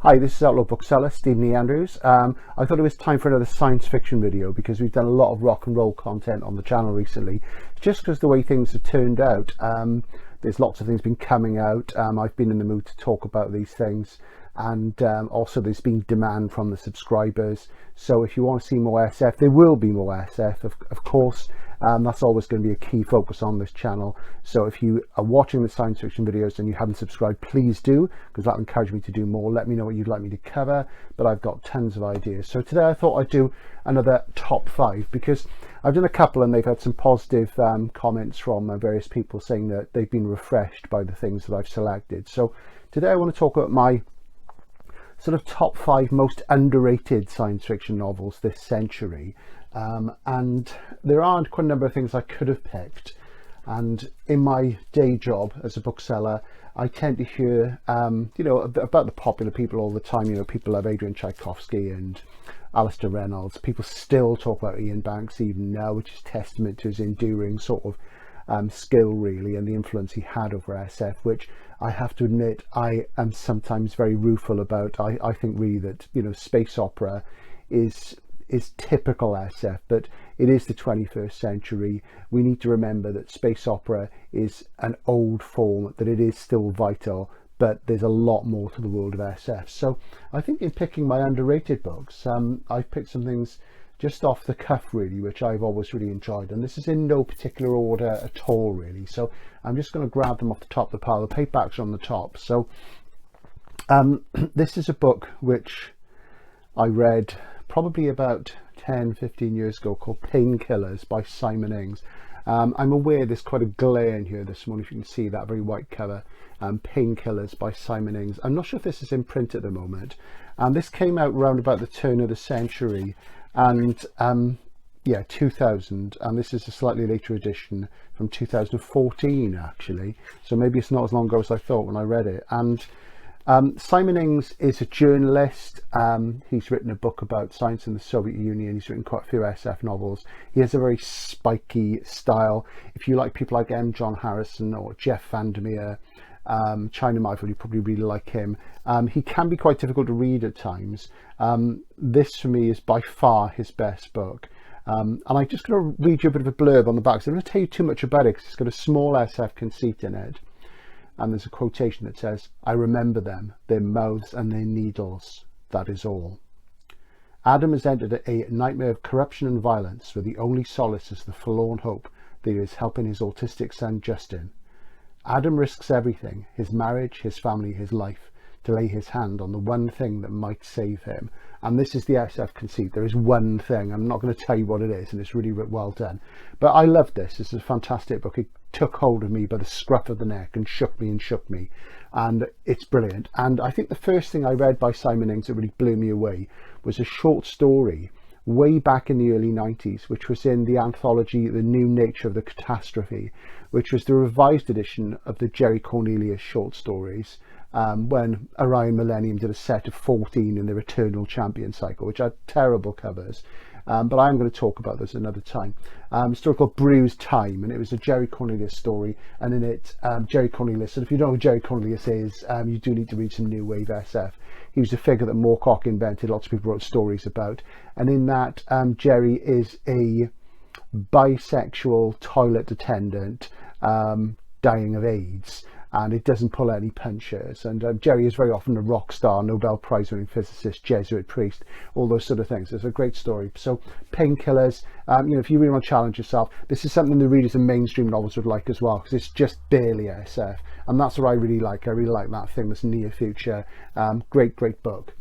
Hi, this is Outlaw Bookseller, Stephen E. Andrews. I thought it was time for another science fiction video because we've done a lot of rock and roll content on the channel recently. Just because the way things have turned out, there's lots of things been coming out. I've been in the mood to talk about these things, and also there's been demand from the subscribers. So if you want to see more SF, there will be more SF, of course. That's always going to be a key focus on this channel. So if you are watching the science fiction videos and you haven't subscribed, please do, because that will encourage me to do more. Let me know what you'd like me to cover, but I've got tons of ideas. So today I thought I'd do another top 5, because I've done a couple and they've had some positive comments from various people saying that they've been refreshed by the things that I've selected. So today I want to talk about my sort of top 5 most underrated science fiction novels this century. And there aren't quite a number of things I could have picked, and in my day job as a bookseller I tend to hear about the popular people all the time. People like Adrian Tchaikovsky and Alistair Reynolds. People still talk about Ian Banks even now, which is testament to his enduring sort of skill really, and the influence he had over SF, which I have to admit I am sometimes very rueful about. I think really that space opera is typical SF, but it is the 21st century. We need to remember that space opera is an old form, that it is still vital, but there's a lot more to the world of SF. So I think in picking my underrated books, I've picked some things just off the cuff really, which I've always really enjoyed, and this is in no particular order at all really. So I'm just going to grab them off the top of the pile. The paperbacks are on the top. So this is a book which I read probably about 10-15 years ago, called Painkillers by Simon Ings. I'm aware there's quite a glare in here this morning, if you can see that very white cover. Painkillers by Simon Ings. I'm not sure if this is in print at the moment. This came out around about the turn of the century, and 2000, and this is a slightly later edition from 2014 actually, so maybe it's not as long ago as I thought when I read it. And Simon Ings is a journalist. He's written a book about science in the Soviet Union. He's written quite a few SF novels. He has a very spiky style. If you like people like M. John Harrison or Jeff Vandermeer, China Michael, you probably really like him. He can be quite difficult to read at times. This for me is by far his best book. And I'm just going to read you a bit of a blurb on the back. So I'm not going to tell you too much about it because it's got a small SF conceit in it. And there's a quotation that says, "I remember them, their mouths and their needles, that is all." Adam has entered a nightmare of corruption and violence, where the only solace is the forlorn hope that he is helping his autistic son Justin. Adam risks everything, his marriage, his family, his life, to lay his hand on the one thing that might save him. And this is the SF conceit. There is one thing. I'm not going to tell you what it is, and it's really well done. But I loved this. This is a fantastic book. It took hold of me by the scruff of the neck and shook me. And it's brilliant. And I think the first thing I read by Simon Ings that really blew me away was a short story way back in the early 90s, which was in the anthology The New Nature of the Catastrophe, which was the revised edition of the Jerry Cornelius short stories, when Orion Millennium did a set of 14 in their Eternal Champion cycle, which had terrible covers. But I'm going to talk about this another time. A story called Bruised Time, and it was a Jerry Cornelius story, and in it Jerry Cornelius, and if you don't know who Jerry Cornelius is, you do need to read some new wave SF. He was a figure that Moorcock invented, lots of people wrote stories about, and in that Jerry is a bisexual toilet attendant dying of AIDS, and it doesn't pull any punches. And Jerry is very often a rock star, Nobel Prize winning physicist, Jesuit priest, all those sort of things. It's a great story. So Painkillers, if you really want to challenge yourself, this is something the readers of mainstream novels would like as well, because it's just barely SF, and that's what I really like. I really like that thing, this near future. Great book.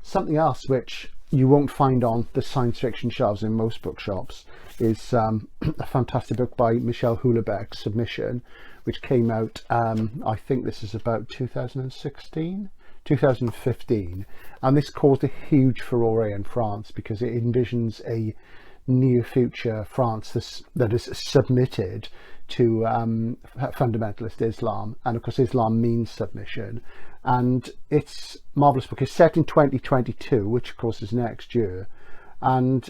Something else which you won't find on the science fiction shelves in most bookshops is a fantastic book by Michel Hullebeck, Submission, which came out, I think this is about 2015, and this caused a huge furore in France because it envisions a near future France that is submitted to fundamentalist Islam, and of course Islam means submission. And it's a marvelous book. It's set in 2022, which of course is next year, and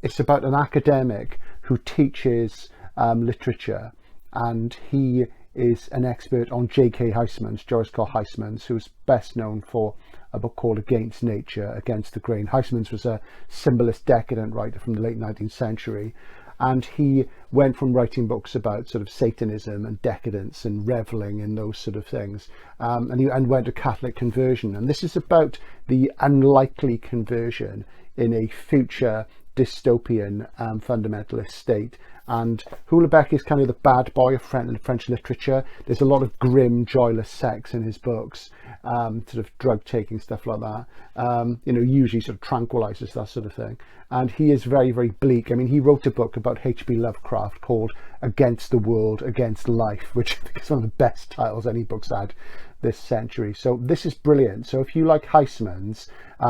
it's about an academic who teaches literature, and he is an expert on J.K. Huysmans, Joris Carl Huysmans, who's best known for a book called Against Nature, Against the Grain. Huysmans was a symbolist decadent writer from the late 19th century, and he went from writing books about sort of Satanism and decadence and reveling and those sort of things, and went to Catholic conversion. And this is about the unlikely conversion in a future dystopian fundamentalist state. And Hullebeck is kind of the bad boy of French literature. There's a lot of grim, joyless sex in his books, sort of drug taking, stuff like that. Usually sort of tranquilizers, that sort of thing. And he is very, very bleak. I mean, he wrote a book about H.P. Lovecraft called Against the World, Against Life, which I think is one of the best titles any book's had this century. So this is brilliant. So if you like Huysmans,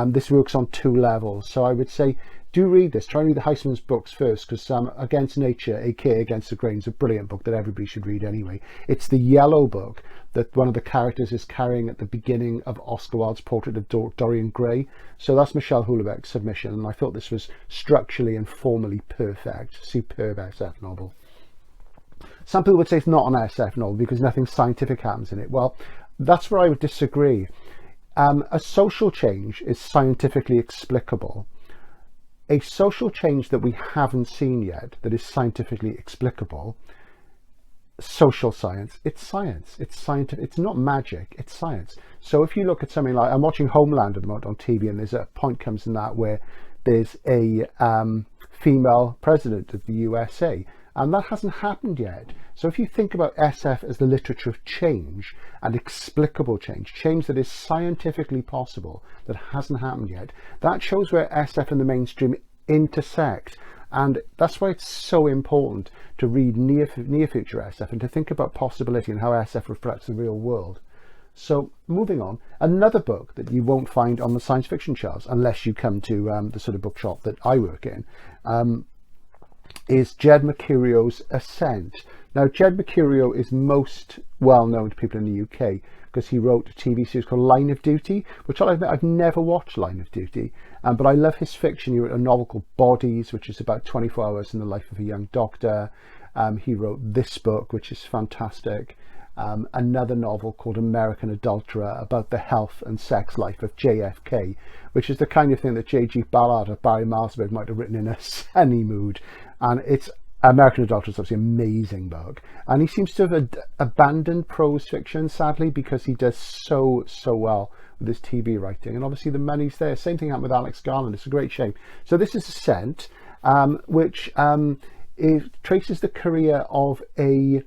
this works on 2 levels. So I would say, do read this. Try and read the Huysmans books first, because Against Nature, aka Against the Grain, is a brilliant book that everybody should read anyway. It's the yellow book that one of the characters is carrying at the beginning of Oscar Wilde's portrait of Dorian Gray. So that's Michelle Hullebeck's submission, and I thought this was structurally and formally perfect. Superb SF novel. Some people would say it's not an SF novel because nothing scientific happens in it. Well, that's where I would disagree. A social change is scientifically explicable. A social change that we haven't seen yet, that is scientifically explicable, social science, it's science, it's scientific, it's not magic, it's science. So if you look at something like, I'm watching Homeland at the moment on TV, and there's a point comes in that where there's a female president of the USA, and that hasn't happened yet. So if you think about SF as the literature of change and explicable change, change that is scientifically possible, that hasn't happened yet, that shows where SF and the mainstream intersect. And that's why it's so important to read near future SF and to think about possibility and how SF reflects the real world. So moving on, another book that you won't find on the science fiction shelves unless you come to the sort of bookshop that I work in, is Jed Mercurio's Ascent. Now, Jed Mercurio is most well known to people in the UK because he wrote a TV series called Line of Duty, which I'll admit I've never watched Line of Duty, but I love his fiction. He wrote a novel called Bodies, which is about 24 hours in the life of a young doctor. He wrote this book, which is fantastic. Another novel called American Adulterer about the health and sex life of JFK, which is the kind of thing that J.G. Ballard or Barry Marsberg might have written in a sunny mood. And it's American Adulterer is obviously an amazing book. And he seems to have abandoned prose fiction, sadly, because he does so well with his TV writing. And obviously the money's there. Same thing happened with Alex Garland. It's a great shame. So this is Ascent, which it traces the career of a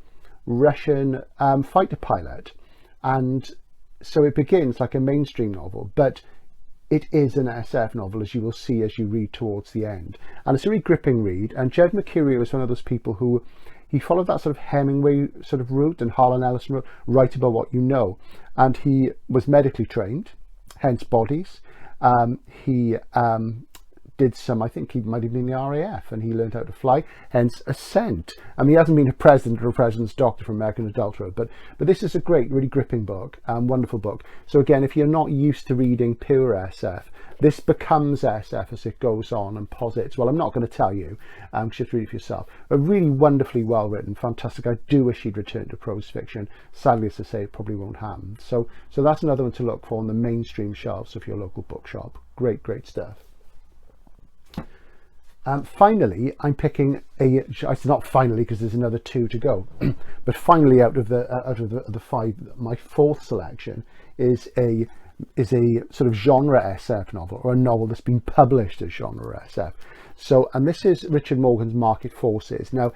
Russian fighter pilot, and so it begins like a mainstream novel, but it is an SF novel, as you will see as you read towards the end, and it's a really gripping read. And Jed Mercurio is one of those people who he followed that sort of Hemingway sort of route and Harlan Ellison route, write about what you know, and he was medically trained, hence Bodies. He did some, I think he might have been the RAF, and he learned how to fly, hence Ascent. I mean, he hasn't been a president or a president's doctor for American Adulterer, but this is a great, really gripping book, wonderful book. So again, if you're not used to reading pure SF, this becomes SF as it goes on and posits. Well, I'm not going to tell you, just read it for yourself. A really wonderfully well written, fantastic. I do wish he'd return to prose fiction. Sadly, as I say, it probably won't happen. So that's another one to look for on the mainstream shelves of your local bookshop. Great stuff. Finally, I'm picking it's not finally because there's another 2 to go, but finally out of the 5, my 4th selection is a sort of genre SF novel, or a novel that's been published as genre SF. So, and this is Richard Morgan's Market Forces. Now,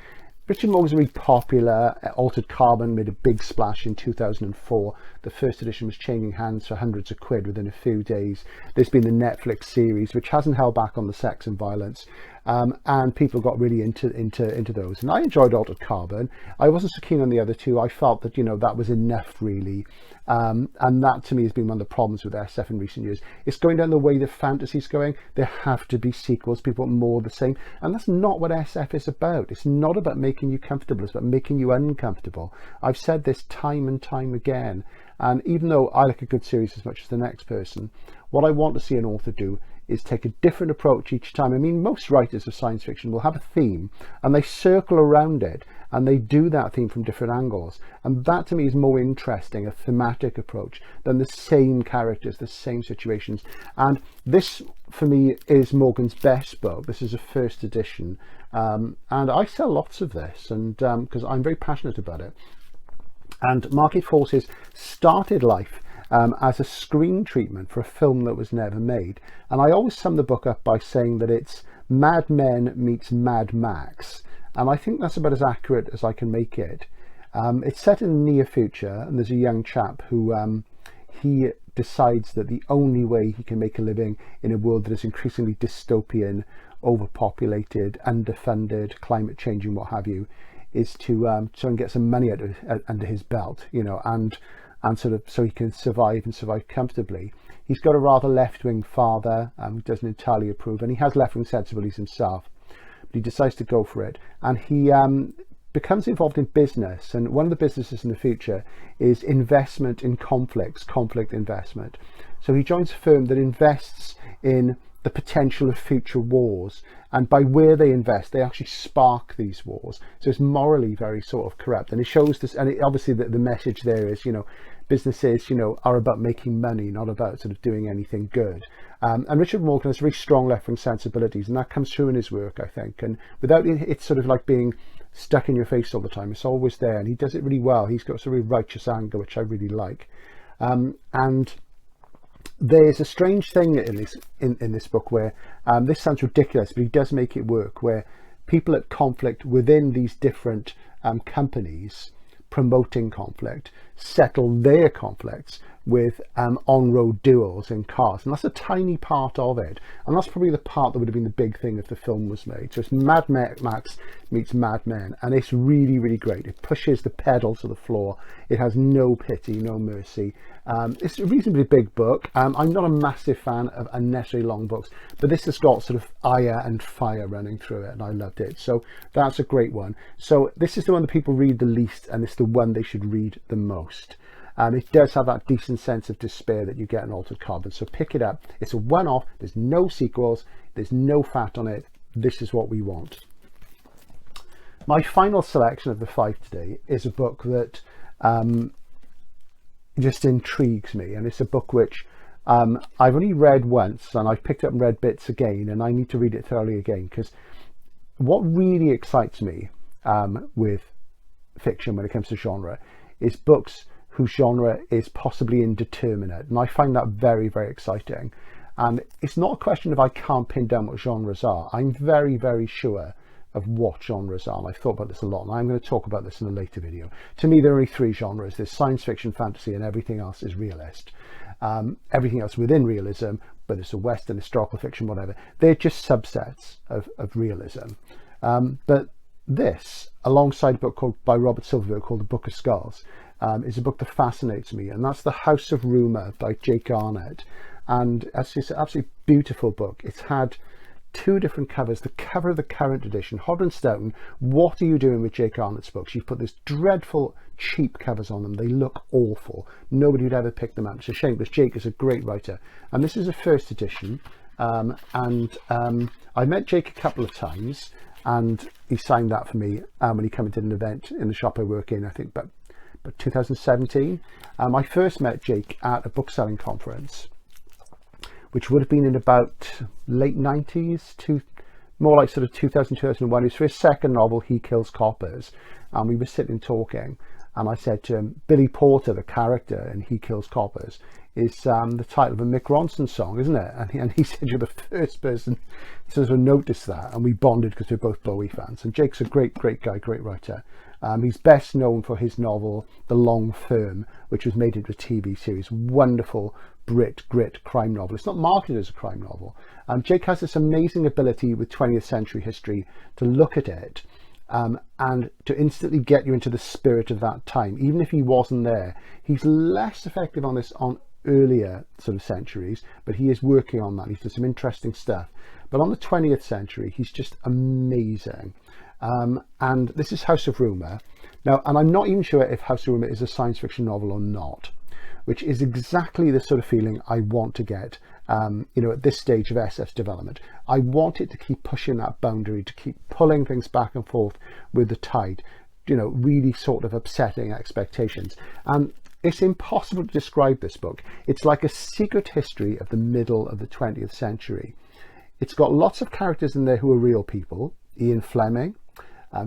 Richard Morgan's really popular. Altered Carbon made a big splash in 2004. The first edition was changing hands for hundreds of quid within a few days. There's been the Netflix series, which hasn't held back on the sex and violence, and people got really into those. And I enjoyed Altered Carbon. I wasn't so keen on the other 2. I felt that, that was enough, really. And that to me has been one of the problems with SF in recent years. It's going down the way that fantasy's going. There have to be sequels. People want more of the same, and that's not what SF is about. It's not about making you comfortable. It's about making you uncomfortable. I've said this time and time again, and even though I like a good series as much as the next person, what I want to see an author do is take a different approach each time. I mean, most writers of science fiction will have a theme and they circle around it and they do that theme from different angles. And that to me is more interesting, a thematic approach, than the same characters, the same situations. And this, for me, is Morgan's best book. This is a first edition. And I sell lots of this, and because I'm very passionate about it. And Market Forces started life as a screen treatment for a film that was never made. And I always sum the book up by saying that it's Mad Men meets Mad Max. And I think that's about as accurate as I can make it. It's set in the near future, and there's a young chap who he decides that the only way he can make a living in a world that is increasingly dystopian, overpopulated, underfunded, climate changing, what have you, is to try and get some money under his belt, you know, and sort of so he can survive and survive comfortably. He's got a rather left-wing father who doesn't entirely approve, and he has left-wing sensibilities himself. He decides to go for it, and he becomes involved in business, and one of the businesses in the future is investment in conflict investment. So he joins a firm that invests in the potential of future wars, and by where they invest, they actually spark these wars. So it's morally very sort of corrupt, and it shows this, and obviously the message there is, you know, businesses, you know, are about making money, not about sort of doing anything good. And Richard Morgan has very strong left-wing sensibilities, and that comes through in his work, I think. And without it, it's sort of like being stuck in your face all the time. It's always there, and he does it really well. He's got sort of righteous anger, which I really like. And there's a strange thing in this book where this sounds ridiculous, but he does make it work, where people at conflict within these different companies promoting conflict settle their conflicts with on-road duels in cars, and that's a tiny part of it, and that's probably the part that would have been the big thing if the film was made. So it's Mad Max meets Mad Men, and it's really, really great. It pushes the pedal to the floor. It has no pity, no mercy. It's a reasonably big book. I'm not a massive fan of unnecessarily long books, but this has got sort of ire and fire running through it, and I loved it. So that's a great one. So this is the one that people read the least, and it's the one they should read the most. It does have that decent sense of despair that you get in Altered Carbon, so pick it up. It's a one-off. There's no sequels. There's no fat on it. This is what we want. My final selection of the 5 today is a book that just intrigues me, and it's a book which I've only read once, and I've picked up and read bits again, and I need to read it thoroughly again, because what really excites me with fiction when it comes to genre is books whose genre is possibly indeterminate, and I find that very, very exciting. And it's not a question of I can't pin down what genres are. I'm very, very sure of what genres are, and I've thought about this a lot, and I'm going to talk about this in a later video. To me, there are only 3 genres. There's science fiction, fantasy, and everything else is realist. Everything else within realism, whether it's a Western, historical fiction, whatever, they're just subsets of realism. But this, alongside a book by Robert Silverberg called The Book of Skulls, is a book that fascinates me, and that's The House of Rumour by Jake Arnett. And it's an absolutely beautiful book. It's had 2 different covers. The cover of the current edition, Hodder and Stoughton, what are you doing with Jake Arnett's books? You've put this dreadful cheap covers on them. They look awful. Nobody would ever pick them up. It's a shame, because Jake is a great writer, and this is a first edition. I met Jake a couple of times, and he signed that for me when he came and did an event in the shop I work in, I think but 2017. I first met Jake at a book selling conference, which would have been in about late 90s, more like sort of 2000, 2001. It was for his second novel, He Kills Coppers, and we were sitting talking, and I said to him, Billy Porter, the character in He Kills Coppers, is the title of a Mick Ronson song, isn't it? And he said, you're the first person to sort of notice that, and we bonded because we're both Bowie fans. And Jake's a great guy, great writer. He's best known for his novel The Long Firm, which was made into a TV series. Wonderful Brit grit crime novel. It's not marketed as a crime novel. Jake has this amazing ability with 20th century history to look at it and to instantly get you into the spirit of that time, even if he wasn't there. He's less effective on this on earlier sort of centuries, but he is working on that. He's done some interesting stuff. But on the 20th century, he's just amazing. And this is House of Rumour. Now, and I'm not even sure if House of Rumour is a science fiction novel or not, which is exactly the sort of feeling I want to get you know, at this stage of SF's development. I want it to keep pushing that boundary, to keep pulling things back and forth with the tide, you know, really sort of upsetting expectations. And it's impossible to describe this book. It's like a secret history of the middle of the 20th century. It's got lots of characters in there who are real people. Ian Fleming,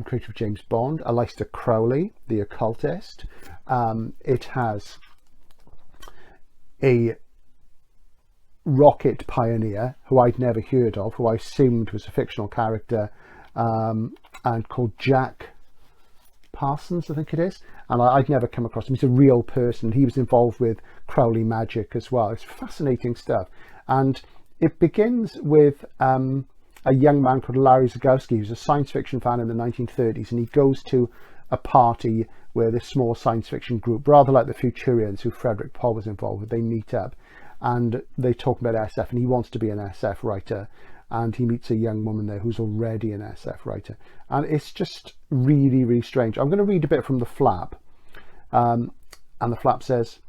creator of James Bond, Aleister Crowley, the occultist. It has a rocket pioneer who I'd never heard of, who I assumed was a fictional character, and called Jack Parsons, I think it is, and I'd never come across him. He's a real person. He was involved with Crowley magic as well. It's fascinating stuff. And it begins with a young man called Larry Zagowski, who's a science fiction fan in the 1930s, and he goes to a party where this small science fiction group, rather like the Futurians, who Frederick Pohl was involved with, they meet up and they talk about SF, and he wants to be an SF writer, and he meets a young woman there who's already an SF writer, and it's just really, really strange. I'm going to read a bit from the flap, and the flap says,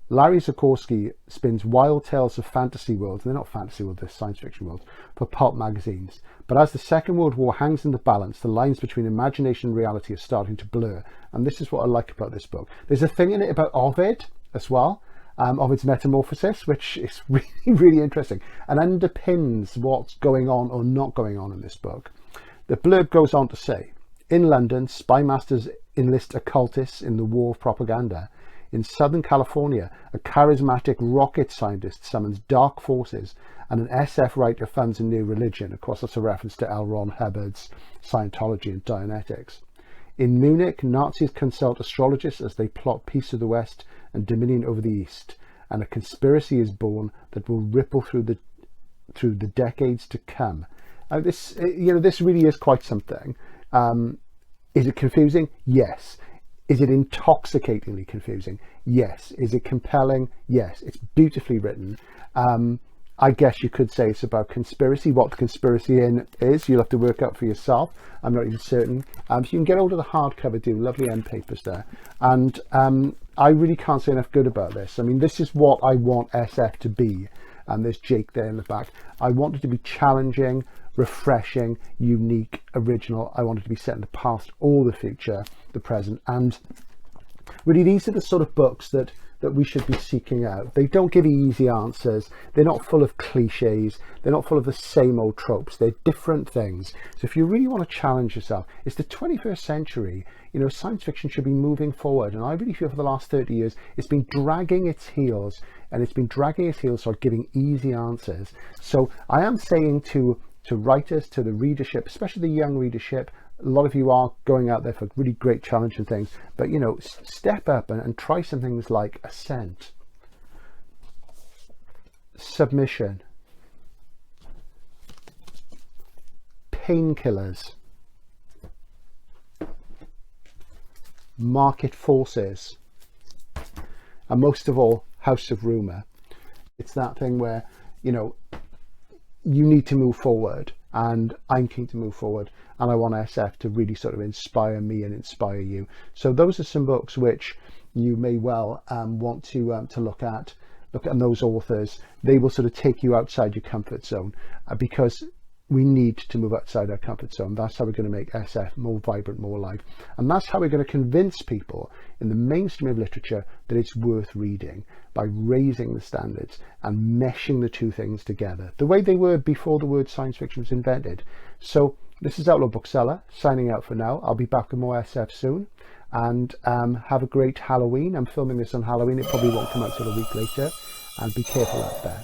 Larry Zagowski spins wild tales of fantasy worlds, they're not fantasy worlds, they're science fiction worlds, for pulp magazines. But as the Second World War hangs in the balance, the lines between imagination and reality are starting to blur. And this is what I like about this book. There's a thing in it about Ovid as well, Ovid's Metamorphosis, which is really, really interesting and underpins what's going on or not going on in this book. The blurb goes on to say, in London, spy masters enlist occultists in the war of propaganda. In Southern California, a charismatic rocket scientist summons dark forces, and an SF writer funds a new religion. Of course, that's a reference to L. Ron Hubbard's Scientology and Dianetics. In Munich, Nazis consult astrologists as they plot peace of the West and dominion over the East, and a conspiracy is born that will ripple through the decades to come. This really is quite something. Is it confusing? Yes. Is it intoxicatingly confusing? Yes. Is it compelling? Yes. It's beautifully written. I guess you could say it's about conspiracy. What the conspiracy is, you'll have to work out for yourself. I'm not even certain. So you can get hold of the hardcover, do lovely end papers there. And I really can't say enough good about this. I mean, this is what I want SF to be. And there's Jake there in the back. I want it to be challenging, refreshing, unique, original. I want it to be set in the past or the future, the present. And really, these are the sort of books that we should be seeking out. They don't give easy answers. They're not full of cliches. They're not full of the same old tropes. They're different things. So if you really want to challenge yourself, it's the 21st century. You know, science fiction should be moving forward. And I really feel for the last 30 years, it's been dragging its heels, and it's been dragging its heels for giving easy answers. So I am saying to writers, to the readership, especially the young readership, a lot of you are going out there for really great challenging things, but you know, step up and try some things like Ascent, Submission, Painkillers, Market Forces, and most of all, House of Rumour. It's that thing where, you know, you need to move forward, and I'm keen to move forward, and I want SF to really sort of inspire me and inspire you. So those are some books which you may well want to look at those authors. They will sort of take you outside your comfort zone, because we need to move outside our comfort zone. That's how we're going to make SF more vibrant, more alive. And that's how we're going to convince people in the mainstream of literature that it's worth reading, by raising the standards and meshing the two things together, the way they were before the word science fiction was invented. So this is Outlaw Bookseller, signing out for now. I'll be back with more SF soon. And have a great Halloween. I'm filming this on Halloween. It probably won't come out till a week later. And be careful out there.